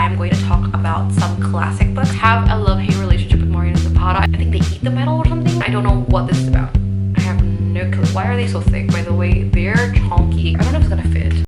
I am going to talk about some classic books. I have a love-hate relationship with Mariana Zapata. I think they eat the metal or something. I don't know what this is about. I have no clue. Why are they so thick, by the way? They're chunky. I don't know if it's gonna fit.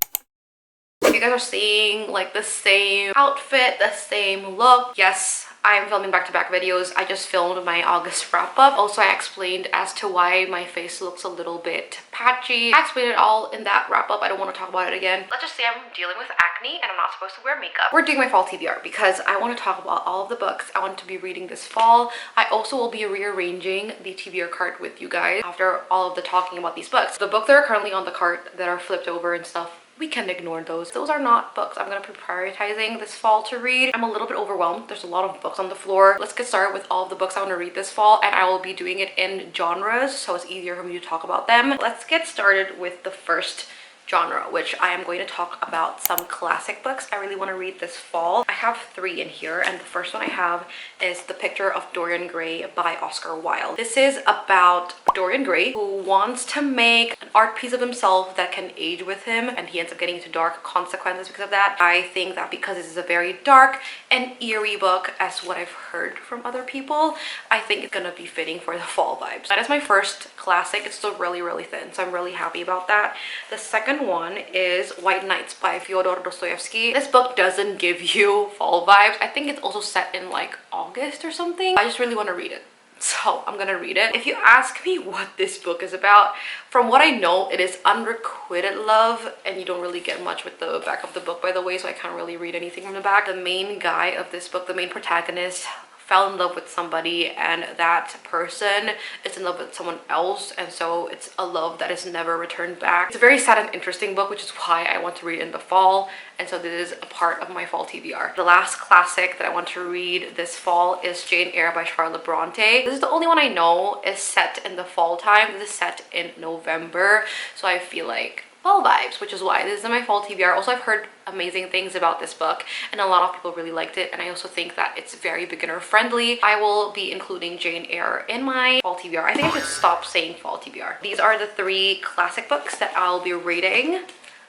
If you guys are seeing like the same outfit, the same look, yes, I'm filming back-to-back videos. I just filmed my August wrap-up. Also, I explained as to why my face looks a little bit patchy. I explained it all in that wrap-up. I don't want to talk about it again. Let's just say I'm dealing with acne and I'm not supposed to wear makeup. We're doing my fall TBR because I want to talk about all of the books I want to be reading this fall. I also will be rearranging the TBR cart with you guys after all of the talking about these books. The books that are currently on the cart that are flipped over and stuff, we can ignore those. Those are not books I'm going to be prioritizing this fall to read. I'm a little bit overwhelmed. There's a lot of books on the floor. Let's get started with all of the books I want to read this fall, and I will be doing it in genres so it's easier for me to talk about them. Let's get started with the first genre, which I am going to talk about some classic books I really want to read this fall. I have 3 in here, and the first one I have is The Picture of Dorian Gray by Oscar Wilde. This is about Dorian Gray who wants to make an art piece of himself that can age with him, and he ends up getting into dark consequences because of that. I think that because this is a very dark and eerie book, as what I've heard from other people, I think it's gonna be fitting for the fall vibes. That is my first classic. It's still really thin, so I'm really happy about that. The second one is White Nights by Fyodor Dostoevsky. This book doesn't give you fall vibes. I think it's also set in like August or something. I just really want to read it, so I'm gonna read it. If you ask me what this book is about, from what I know, it is unrequited love, and you don't really get much with the back of the book, by the way, so I can't really read anything from the back. The main guy of this book, the main protagonist, fell in love with somebody, and that person is in love with someone else, and so it's a love that is never returned back. It's a very sad and interesting book, which is why I want to read it in the fall, and so this is a part of my fall TBR. The last classic that I want to read this fall is Jane Eyre by Charlotte Bronte. This is the only one I know is set in the fall time. This is set in November, so I feel like fall vibes, which is why this is in my fall TBR. Also, I've heard amazing things about this book, and a lot of people really liked it, and I also think that it's very beginner friendly. I will be including Jane Eyre in my fall TBR. I think I should stop saying fall TBR. These are the 3 classic books that I'll be reading.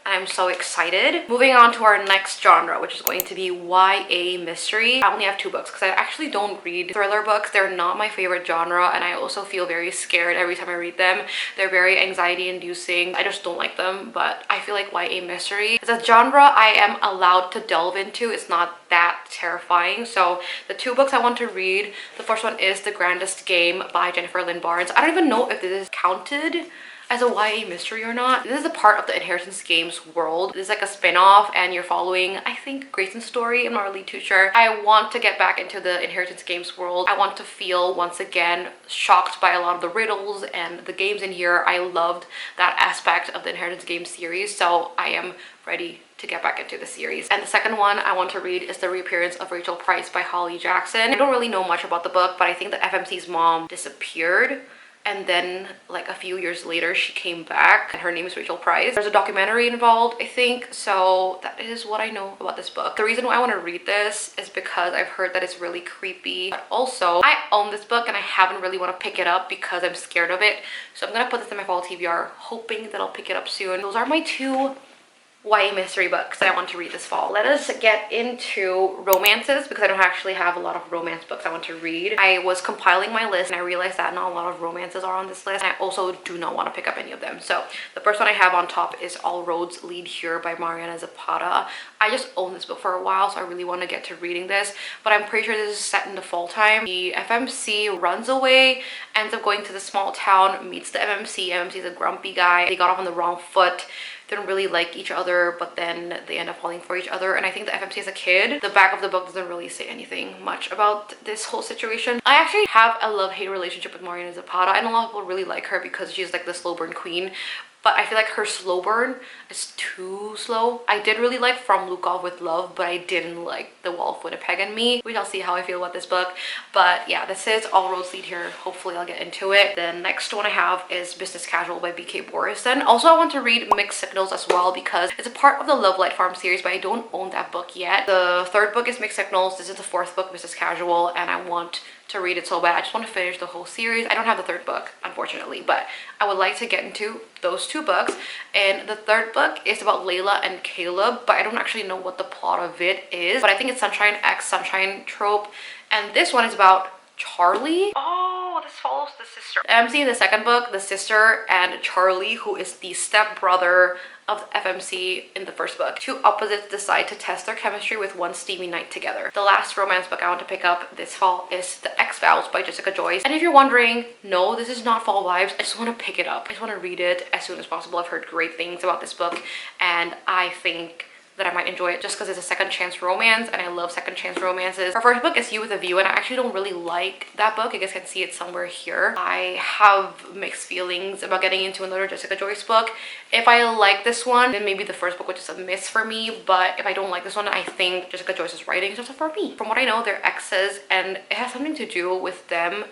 I'm so excited. Moving on to our next genre, which is going to be YA mystery. I only have 2 books because I actually don't read thriller books. They're not my favorite genre, and I also feel very scared every time I read them. They're very anxiety inducing. I just don't like them, but I feel like YA mystery is a genre I am allowed to delve into. It's not that terrifying. So the 2 books I want to read, the first one is The Grandest Game by Jennifer Lynn Barnes. I don't even know if this is counted as a YA mystery or not. This is a part of the Inheritance Games world. This is like a spin-off, and you're following, I think, Grayson's story. I'm not really too sure. I want to get back into the Inheritance Games world. I want to feel once again shocked by a lot of the riddles and the games in here. I loved that aspect of the Inheritance Games series, so I am ready to get back into the series. And the second one I want to read is The Reappearance of Rachel Price by Holly Jackson. I don't really know much about the book, but I think that FMC's mom disappeared, and then like a few years later she came back, and her name is Rachel Price. There's a documentary involved, I think, so that is what I know about this book. The reason why I want to read this is because I've heard that it's really creepy, but also I own this book and I haven't really want to pick it up because I'm scared of it, so I'm gonna put this in my fall TBR, hoping that I'll pick it up soon. Those are my 2 YA mystery books that I want to read this fall. Let us get into romances, because I don't actually have a lot of romance books I want to read. I was compiling my list and I realized that not a lot of romances are on this list, and I also do not want to pick up any of them. So the first one I have on top is All Roads Lead Here by Mariana Zapata. I just own this book for a while, so I really want to get to reading this, but I'm pretty sure this is set in the fall time. The FMC runs away, ends up going to the small town, meets the MMC. MMC is a grumpy guy. They got off on the wrong foot. They don't really like each other, but then they end up falling for each other, and I think the FMC is a kid. The back of the book doesn't really say anything much about this whole situation. I actually have a love-hate relationship with Mariana Zapata, and a lot of people really like her because she's like the slow burn queen, but I feel like her slow burn is too slow. I did really like From Lukov with Love, but I didn't like The Wall of Winnipeg and Me. We shall see how I feel about this book. But yeah, this is All Roads Lead Here. Hopefully I'll get into it. The next one I have is Business Casual by B.K. Borison. Also, I want to read Mixed Signals as well because it's a part of the Love Light Farm series, but I don't own that book yet. The 3rd book is Mixed Signals. This is the 4th book, Business Casual, and I want to read it so bad. I just want to finish the whole series. I don't have the third book, unfortunately, but I would like to get into those 2 books. And the third book is about Layla and Caleb, but I don't actually know what the plot of it is. But I think it's Sunshine X Sunshine trope. And this one is about Charlie. Oh, this follows the sister. MC in the second book, the sister, and Charlie, who is the stepbrother of the FMC in the first book. 2 opposites decide to test their chemistry with one steamy night together. The last romance book I want to pick up this fall is The X-Files by Jessica Joyce. And if you're wondering, no, this is not fall vibes. I just want to pick it up. I just want to read it as soon as possible. I've heard great things about this book, and I think that I might enjoy it just because it's a second chance romance, and I love second chance romances. Her first book is You with a View, and I actually don't really like that book. You guys can see it somewhere here. I have mixed feelings about getting into another Jessica Joyce book. If I like this one, then maybe the first book was just a miss for me, but if I don't like this one, I think Jessica Joyce's writing is just for me. From what I know, they're exes, and it has something to do with them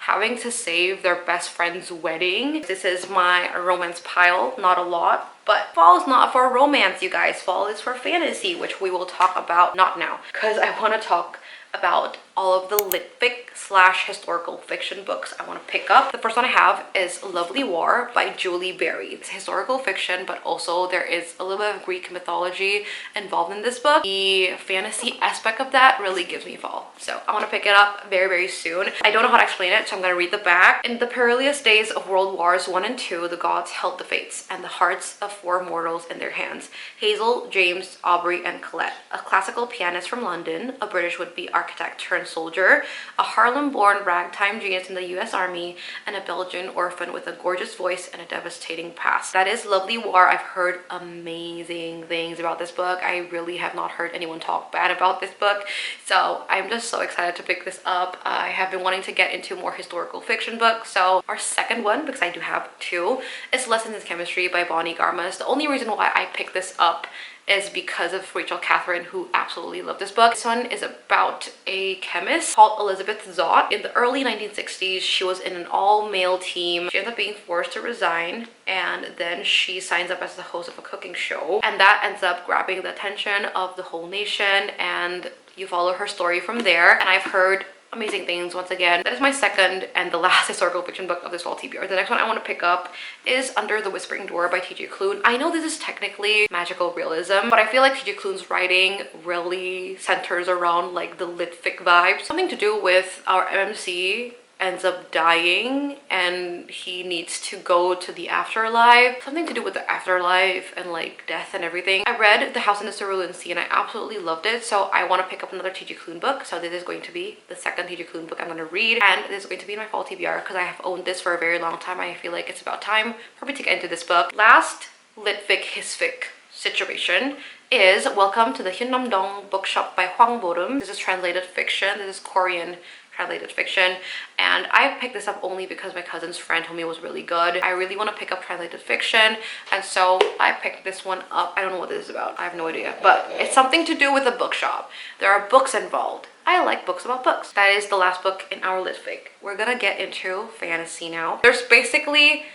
having to save their best friend's wedding. This is my romance pile, not a lot, but fall is not for romance, you guys. Fall is for fantasy, which we will talk about not now, because I want to talk about all of the litfic / historical fiction books I want to pick up. The first one I have is Lovely War by Julie Berry. It's historical fiction, but also there is a little bit of Greek mythology involved in this book. The fantasy aspect of that really gives me fall, so I want to pick it up very, very soon. I don't know how to explain it, so I'm going to read the back. In the perilous days of World Wars I and II, the gods held the fates and the hearts of 4 mortals in their hands: Hazel, James, Aubrey, and Colette. A classical pianist from London, a British would-be architect turned soldier, a Harlem-born ragtime genius in the US Army, and a Belgian orphan with a gorgeous voice and a devastating past. That is Lovely War. I've heard amazing things about this book. I really have not heard anyone talk bad about this book, so I'm just so excited to pick this up. I have been wanting to get into more historical fiction books, so our second one, because I do have 2, is Lessons in Chemistry by Bonnie Garmus. The only reason why I picked this up is because of Rachel Catherine, who absolutely loved this book. This one is about a chemist called Elizabeth Zott. In the early 1960s, she was in an all-male team. She ends up being forced to resign, and then she signs up as the host of a cooking show, and that ends up grabbing the attention of the whole nation, and you follow her story from there. And I've heard amazing things. Once again, that is my second and the last historical fiction book of this fall TBR. The next one I want to pick up is Under the Whispering Door by TJ Klune. I know this is technically magical realism, but I feel like TJ Klune's writing really centers around like the litfic vibe. Something to do with our MMC ends up dying and he needs to go to the afterlife. Something to do with the afterlife and like death and everything. I read The House in the Cerulean Sea and I absolutely loved it, so I want to pick up another TJ Klune book. So this is going to be the second TJ Klune book I'm going to read, and this is going to be my fall TBR because I have owned this for a very long time. I feel like it's about time for me to get into this book. Last litfic hisfic situation is Welcome to the Hyunnam-dong Bookshop by Hwang Borum. This is translated fiction. This is Korean translated fiction, and I picked this up only because my cousin's friend told me it was really good. I really want to pick up translated fiction, and so I picked this one up. I don't know what this is about. I have no idea, but it's something to do with a bookshop. There are books involved. I like books about books. That is the last book in our litfic. We're gonna get into fantasy now. There's basically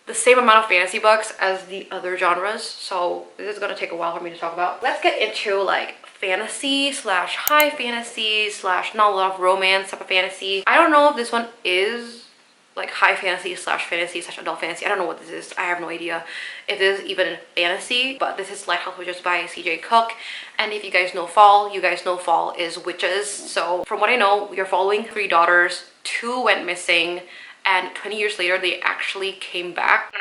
the same amount of fantasy books as the other genres, so this is gonna take a while for me to talk about. Let's get into like fantasy / high fantasy / not a lot of romance type of fantasy. I don't know if this one is like high fantasy / fantasy / adult fantasy. I don't know what this is. I have no idea if this is even fantasy, but this is Lighthouse Witches by CJ Cook. And if you guys know fall, you guys know fall is witches. So from what I know, we are following 3 daughters. 2 went missing, and 20 years later they actually came back. No.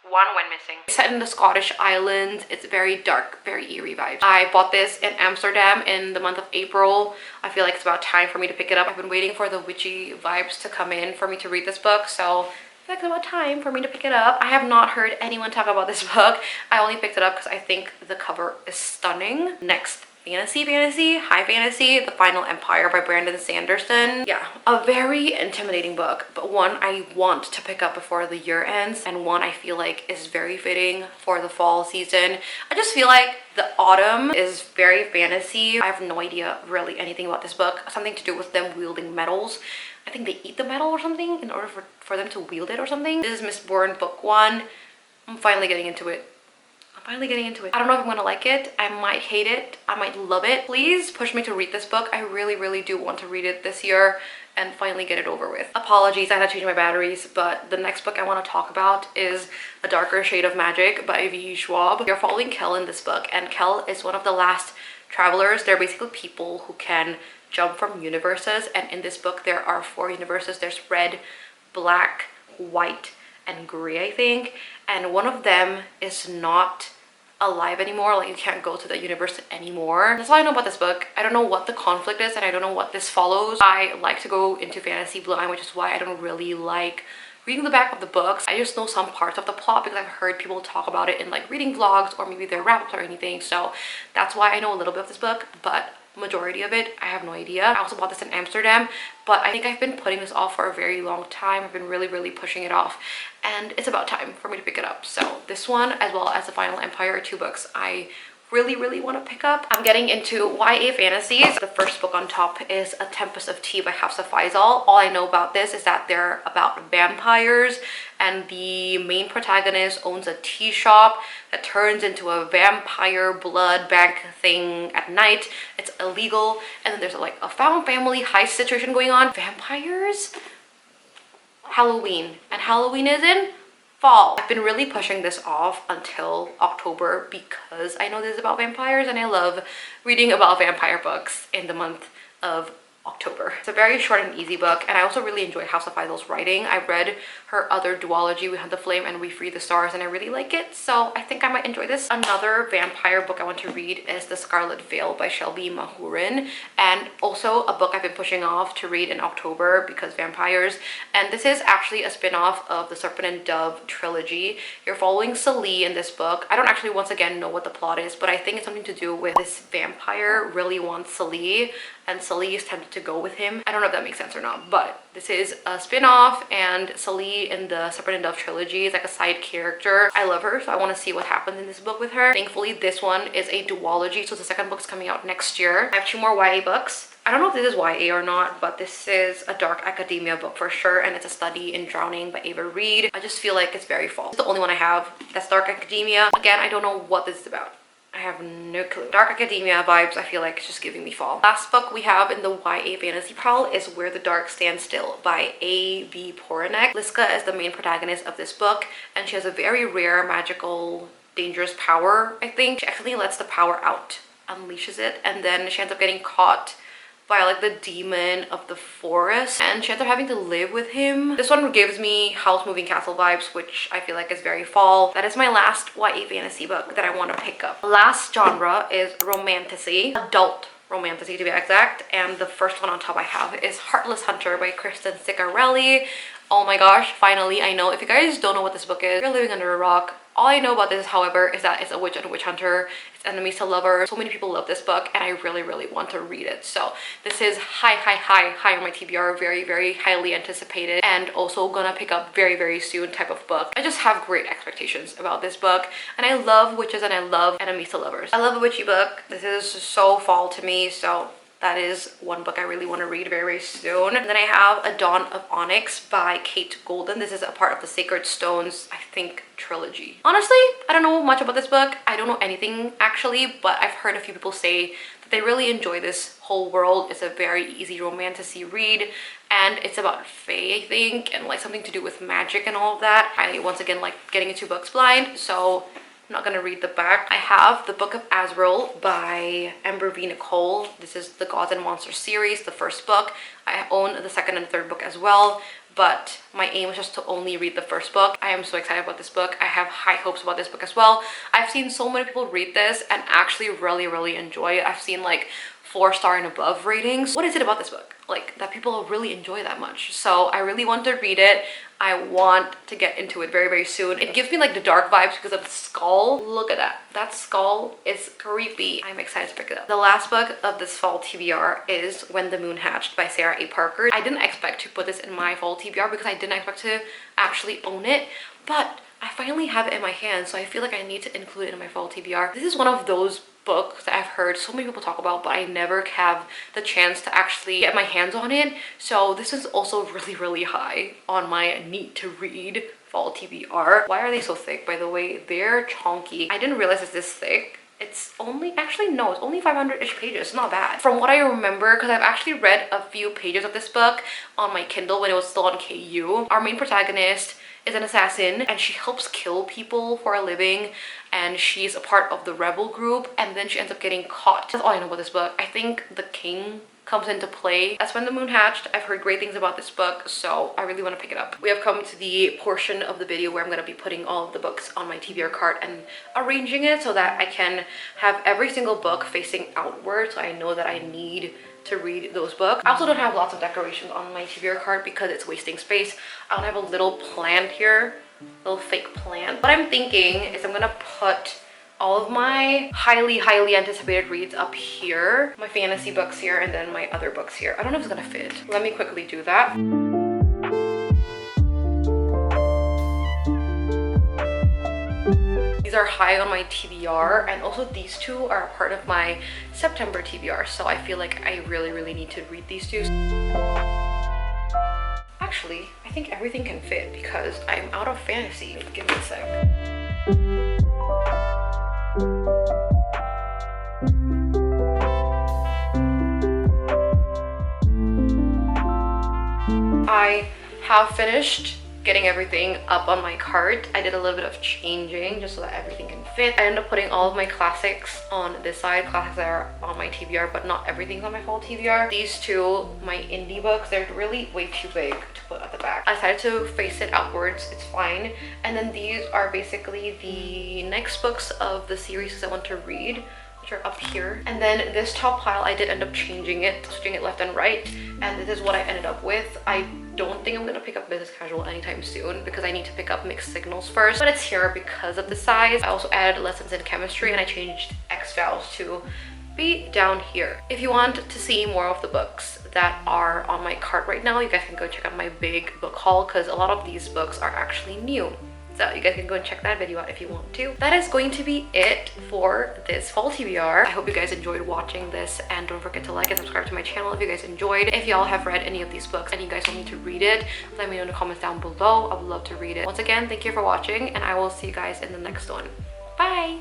1 went missing. It's set in the Scottish islands. It's very dark, very eerie vibes. I bought this in Amsterdam in the month of April. I feel like it's about time for me to pick it up. I've been waiting for the witchy vibes to come in for me to read this book, so I feel like it's about time for me to pick it up. I have not heard anyone talk about this book. I only picked it up because I think the cover is stunning. Next, fantasy, high fantasy, The Final Empire by Brandon Sanderson. Yeah, a very intimidating book, but one I want to pick up before the year ends, and one I feel like is very fitting for the fall season. I just feel like the autumn is very fantasy. I have no idea really anything about this book. Something to do with them wielding metals. I think they eat the metal or something in order for them to wield it or something. This is Miss Bourne book 1. I'm finally getting into it. I'm finally getting into it. I don't know if I'm gonna like it. I might hate it. I might love it. Please push me to read this book. I really do want to read it this year and finally get it over with. Apologies, I had to change my batteries, but the next book I want to talk about is A Darker Shade of Magic by V. Schwab. You're following Kel in this book, and Kel is one of the last travelers. They're basically people who can jump from universes, and in this book there are 4 universes. There's red, black, white, and gray, I think, and one of them is not alive anymore. Like, you can't go to the universe anymore. That's all I know about this book. I don't know what the conflict is, and I don't know what this follows. I like to go into fantasy blind, which is why I don't really like reading the back of the books. I just know some parts of the plot because I've heard people talk about it in like reading vlogs or maybe their wrap-ups or anything, so that's why I know a little bit of this book, but majority of it I have no idea. I also bought this in Amsterdam, but I think I've been putting this off for a very long time. I've been really pushing it off, and it's about time for me to pick it up. So this one, as well as The Final Empire, are 2 books I really want to pick up. I'm getting into YA fantasies. The first book on top is A Tempest of Tea by Hafsa Faizal. All I know about this is that they're about vampires, and the main protagonist owns a tea shop that turns into a vampire blood bank thing at night. It's illegal, and then there's like a found family heist situation going on. Vampires? Halloween. And Halloween is in fall. I've been really pushing this off until October because I know this is about vampires, and I love reading about vampire books in the month of October. It's a very short and easy book, and I also really enjoy Hafsa Faizal's writing. I read her other duology, We Hunt the Flame and We Free the Stars, and I really like it, so I think I might enjoy this. Another vampire book I want to read is The Scarlet Veil by Shelby Mahurin, and also a book I've been pushing off to read in October because vampires, and this is actually a spin-off of the Serpent and Dove trilogy. You're following Celie in this book. I don't actually once again know what the plot is, but I think it's something to do with this vampire really wants Celie, and Celie is tempted to go with him. I don't know if that makes sense or not, but this is a spin-off, and Celie in the Serpent and Dove trilogy is like a side character. I love her, so I want to see what happens in this book with her. Thankfully, this one is a duology, so the second book's coming out next year. I have 2 more YA books. I don't know if this is YA or not, but this is a dark academia book for sure, and it's A Study in Drowning by Ava Reed. I just feel like it's very fall. It's the only one I have that's dark academia. Again, I don't know what this is about. I have no clue. Dark academia vibes, I feel like it's just giving me fall. Last book we have in the YA fantasy pile is Where the Dark Stands Still by A.B. Poranek. Liska is the main protagonist of this book, and she has a very rare, magical, dangerous power, I think. She actually lets the power out, unleashes it, and then she ends up getting caught by like the demon of the forest, and she ends up having to live with him. This one gives me House Moving Castle vibes, which I feel like is very fall. That is my last YA fantasy book that I want to pick up. Last genre is romantasy, adult romantasy to be exact, and the first one on top I have is Heartless Hunter by Kristen Ciccarelli. Oh my gosh, finally. I know if you guys don't know what this book is, you're living under a rock. All I know about this, however, is that it's a witch and a witch hunter. It's enemies to lovers. So many people love this book, and I really want to read it. So this is high on my TBR, very highly anticipated, and also gonna pick up very soon type of book. I just have great expectations about this book, and I love witches and I love enemies to lovers. I love a witchy book. This is so fall to me, so that is one book I really want to read very soon. And then I have A Dawn of Onyx by Kate Golden. This is a part of the Sacred Stones, I think, trilogy. Honestly, I don't know much about this book. I don't know anything actually, but I've heard a few people say that they really enjoy this whole world. It's a very easy romantasy read, and it's about fae, I think, and like something to do with magic and all of that. I once again like getting into books blind, so I'm not gonna read the back. I have The Book of Azrael by Amber V. Nicole. This is the Gods and Monsters series, the first book. I own the second and third book as well, but my aim is just to only read the first book. I am so excited about this book. I have high hopes about this book as well. I've seen so many people read this and actually really enjoy it. I've seen like 4-star and above ratings. What is it about this book like that people really enjoy that much? So I really want to read it. I want to get into it very soon. It gives me like the dark vibes because of the skull. Look at that. That skull is creepy. I'm excited to pick it up. The last book of this fall TBR is When the Moon Hatched by Sarah A. Parker. I didn't expect to put this in my fall TBR because I didn't expect to actually own it, but I finally have it in my hands, so I feel like I need to include it in my fall TBR. This is one of those books that I've heard so many people talk about, but I never have the chance to actually get my hands on it. So this is also really high on my need to read fall TBR. Why are they so thick? By the way, they're chunky. I didn't realize it's this thick. It's only, actually no, it's only 500-ish pages. It's not bad. From what I remember, because I've actually read a few pages of this book on my Kindle when it was still on KU. Our main protagonist is an assassin and she helps kill people for a living, and she's a part of the rebel group, and then she ends up getting caught. That's all I know about this book. I think the king comes into play. That's when the moon hatched. I've heard great things about this book, so I really want to pick it up. We have come to the portion of the video where I'm going to be putting all of the books on my TBR cart and arranging it so that I can have every single book facing outward, so I know that I need to read those books. I also don't have lots of decorations on my TBR cart because it's wasting space. I don't have a little plant here, little fake plant. What I'm thinking is I'm gonna put all of my highly anticipated reads up here, my fantasy books here, and then my other books here. I don't know if it's gonna fit. Let me quickly do that. These are high on my TBR, and also these two are a part of my September TBR, so I feel like I really need to read these two. Actually, I think everything can fit because I'm out of fantasy. Give me a sec. I have finished getting everything up on my cart. I did a little bit of changing just so that everything can fit. I ended up putting all of my classics on this side, classics that are on my TBR, but not everything's on my fall TBR. These two, my indie books, they're really way too big to put at the back. I decided to face it outwards, it's fine. And then these are basically the next books of the series I want to read, which are up here. And then this top pile, I did end up changing it, switching it left and right, and this is what I ended up with. I don't think I'm gonna pick up business casual anytime soon because I need to pick up mixed signals first, but it's here because of the size. I also added lessons in chemistry and I changed X vowels to be down here. If you want to see more of the books that are on my cart right now, you guys can go check out my big book haul because a lot of these books are actually new. So you guys can go and check that video out if you want to. That is going to be it for this fall TBR. I hope you guys enjoyed watching this, and don't forget to like and subscribe to my channel if you guys enjoyed. If y'all have read any of these books and you guys want me to read it, let me know in the comments down below. I would love to read it. Once again, thank you for watching, and I will see you guys in the next one. Bye!